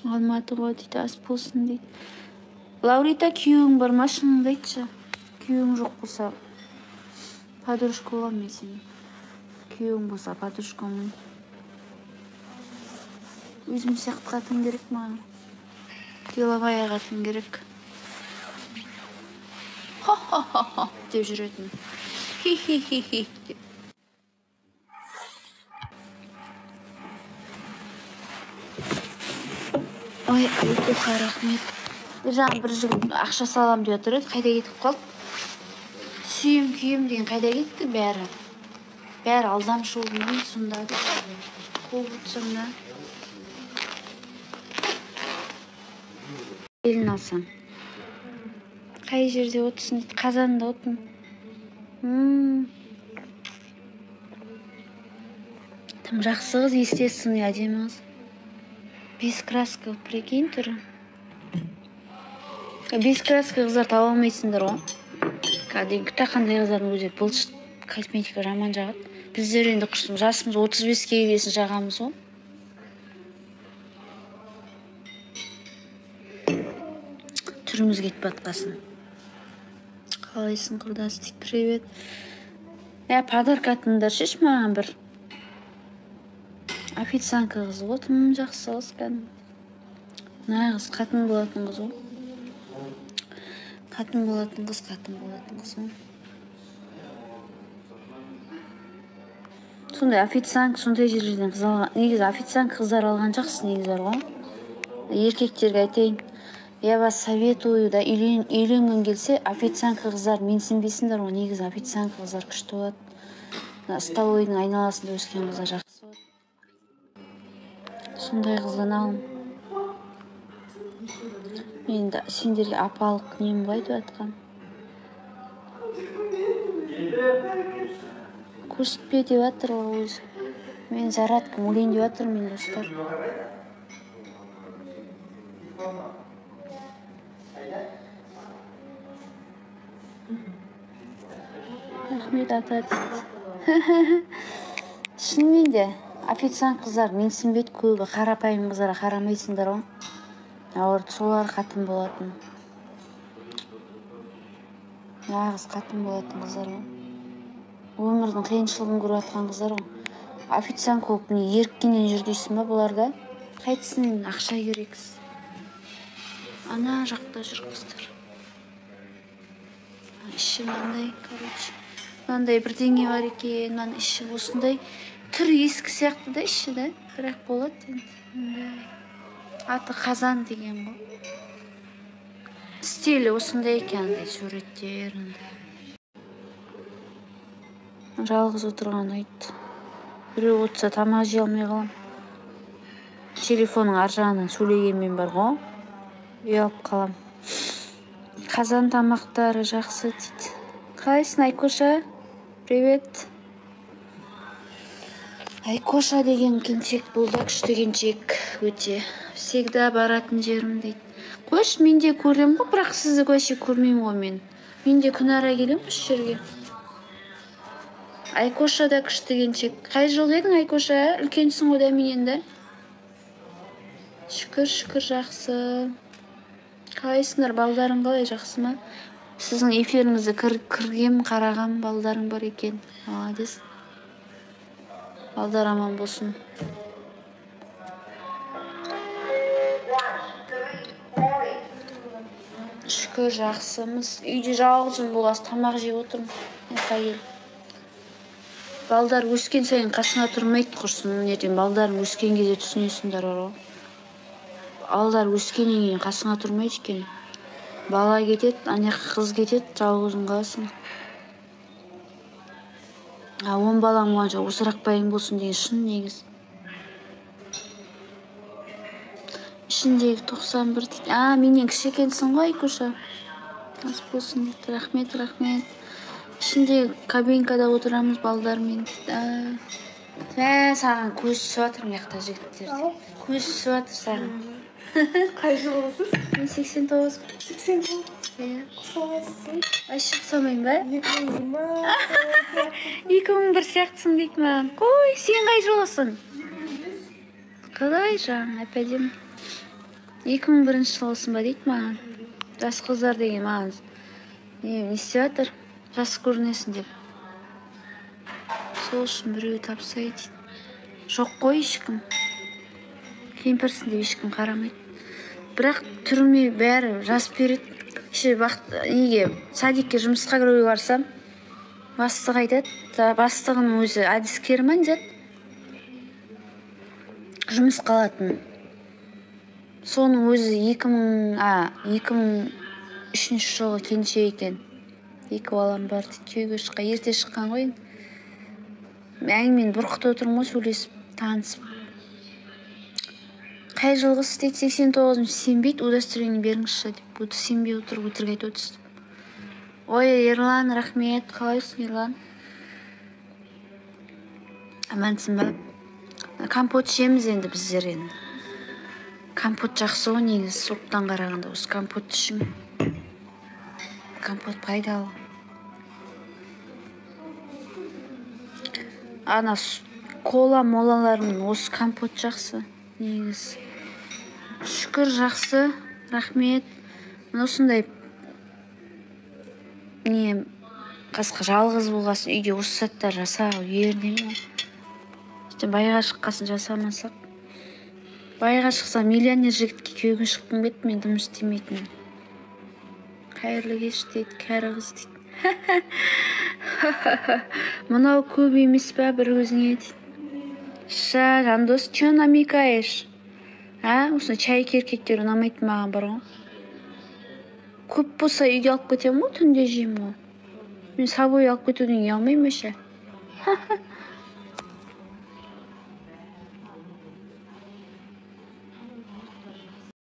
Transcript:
Алматыға дейді, ас болсын дейді. Лаурита, күйеуің бар ма, шыныңды айтшы. Күйеуің жоқ болса, подружка боламын мен сенің. Күйеуің болса, подружка боламын. Өзім сияқты қатын керек маған. Деловая қатын керек. Ха-ха-ха-ха деп жүретін. Хи-хи-хи-хи деп. Ой, ұйқыға рахмет. Жаңа бір жігіт ақша салам деп отыр еді, қайда кетіп қалды? Сүйем күйем деген қайда кетті бәрі? Бәрі алдамшы болдым, сонда қол бұтсам да. Елін алсам. Қай жерде отырсын дейді, қазанда отырмын. Тым жақсы қыз, естественно, әдемі қыз. Без краска, прикинь түрі. Без краска қыздар таба алмайсыңдар ғой. Кәдімгі күтақандай қыздардың өзі бұлшыт косметика жаман жағады. Біздер енді жасымыз 35-ке келесін жағамыз ғой. Түріміз кетіп батқасын. Қалайсың құрдас дейді, привет. Подарка атыңдар шеш маған бір. Официантка қыз ғой, тым жақсы қыз кәдімгі. Нағыз қатын болатын қыз ғой. Қатын болатын қыз ғой. Сондай официант, сондай жерлерден қыз алған. Негізі официант қыздар алған жақсы негізі ғой. Еркектерге айтайын. Я вас советую, да, үйленген келсе, официантка қыздар менсінбейсіңдер ғой. Негізі официантка қыздар күшті болады. Столовойдың айналасында өскен қыздар жақсы болады. Сондай қыздан алым. Мен сендерге апалық нем ғой деп атқан. Көрсетпе деп атыр ғой өзі. Мен зарядкам өлейін деп атыр мен достар. Рахмет ата дейді. Шынымен де официант қыздар менсінбейді, көбі қарапайым қыздарға қарамайсыңдар ғой. Солар қатын болатын. Нағыз қатын болатын қыздар ғой. Өмірдің қиыншылығын көріп атқан қыздар ғой. Официант болып еріккенен жүр дейсің ба бұларда? Қайтсын ақша керексіз. Ана жақта жүр қыздар. Іші мынандай, короче. Мынандай бірдеңе бар екен, мынан іші осындай. Түрі ескі сияқты да іші да, бірақ болады енді. Аты қазан деген ғой. Стилі осындай екен, суреттер. Жалғыз отырған ұйт. Біреу отырса тамақ жей алмай қалам. Телефонның ар жағынан сөйлегенмен бар ғой. Ұялып қалам. Қазан тамақтары жақсы дейді. Қалайсың Айкоша? Привет. Айкоша деген келіншек бұл да күшті келіншек өте. Всегда баратын жерім дейді. Қойшы, мен де көрем ғой, бірақ сізді көше көрмеймін ғой мен. Мен де күнара келем осы жерге. Айкоша да күшті келіншек. Қай жыл едің Айкоша? Үлкенсің ғой да менен де. Шүкір жақсы. Қалайсыңдар, балдарың қалай, жақсы ма? Сіздің эфиріңізді кіргем, қарағам, балдарың бар екен. Молодец. Балдар аман болсын. Шүкір жақсымыз. Үйде жалғызым болғасы тамақ жеп отырмын. Балдар өскен сайын қасыңа тұрмайды құрсын. Ертең балдарың өскен кезде түсінесіңдер ғой. Балдар өскеннен кейін қасыңа тұрмайды екен. Бала кетеді, ана қыз кетеді, жалғызың қаласың. 10 балаң болғанша осырақ байың болсын деген шын негіз. Ішіндегі 91 дейді. Менен кіші екенсің ғой Айкоша. Ас болсын дейді. Рахмет. Ішіндегі кабинкада отырамыз балдармен. Саған көз түсіп жатыр мияқта жігіттерде. Көз түсіп жатыр саған. Қай жылғысыз? Мен 89. 89? Құсалайсың? Айшы құсамайын ба? 2001 ма? 2001 сияқтысың дейді маған. Қой, сен қай жылғысың? Қалай жаңа, әп-әдемі. 2001 жылғысың ба дейді маған. Жас қыздар деген маған не істеп жатыр, жас көрінесің деп. Сол үшін біреу тапса дейді. Жоқ қой ешкім. Кемпірсің деп ешкім қарамайды. Бірақ түріме бәрі жас береді. Неге садикке жұмысқа кіруге барсам, бастық айтады, бастығының өзі әдіскер ма деді. Жұмысқа алатын. Соның өзі 2003 жылғы келіншек екен. 2 балам бар дейді, күйеуге шыққан, ерте шыққан ғой. Әңгімені бұрқыта отырмын ғой, сөйлесіп, танысып. Қай жылғысы дейді, 89 сенбейді, удостоверение беріңізші деп. Бұды сенбей отыр, өтірік айтып отырсыз. Ой, Ерлан, рахмет. Қалайсың, Ерлан? Амансың ба? Компот ішеміз енді біздер енді. Компот жақсы ғой негізі, суптан қарағанда. Осы компот ішің. Компот пайдалы. Ана кола молаларының осы компот жақсы негізі. Шүкір жақсы, рахмет. Осындай не қасқа жалғыз болғасын үйде осы сәттер жасау еріне ме? Байға шыққасын жасамасақ. Байға шықса миллионер жігітке күйеуге шыққым келді, мен жұмыс істемейтін. Қайырлы кеш дейді, кәрі қыз дейді. Мынау көп емес па бір өзіңе дейді. Жандос, че намекаешь? Осыны чайки еркектер ұнамайды маған бар ғой. Көп болса үйге алып кетемін ғой, түнде жеймін ғой. Мен собой алып кетуден ұялмаймын ше.